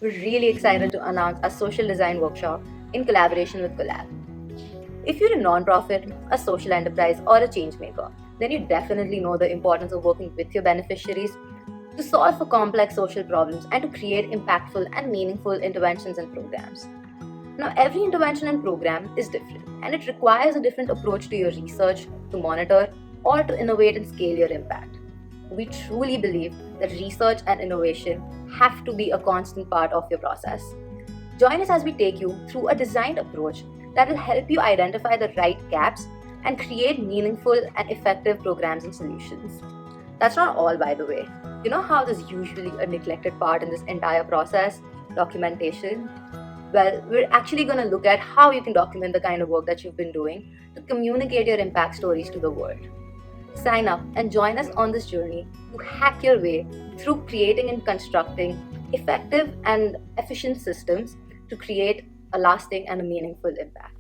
we're really excited to announce our social design workshop in collaboration with CoLabED. If you're a nonprofit, a social enterprise, or a change maker, then you definitely know the importance of working with your beneficiaries to solve for complex social problems and to create impactful and meaningful interventions and programs. Now, every intervention and program is different, and it requires a different approach to your research, to monitor, or to innovate and scale your impact. We truly believe that research and innovation have to be a constant part of your process. Join us as we take you through a designed approach that will help you identify the right gaps and create meaningful and effective programs and solutions. That's not all, by the way. You know how there's usually a neglected part in this entire process? Documentation. Well, we're actually going to look at how you can document the kind of work that you've been doing to communicate your impact stories to the world. Sign up and join us on this journey to hack your way through creating and constructing effective and efficient systems to create a lasting and a meaningful impact.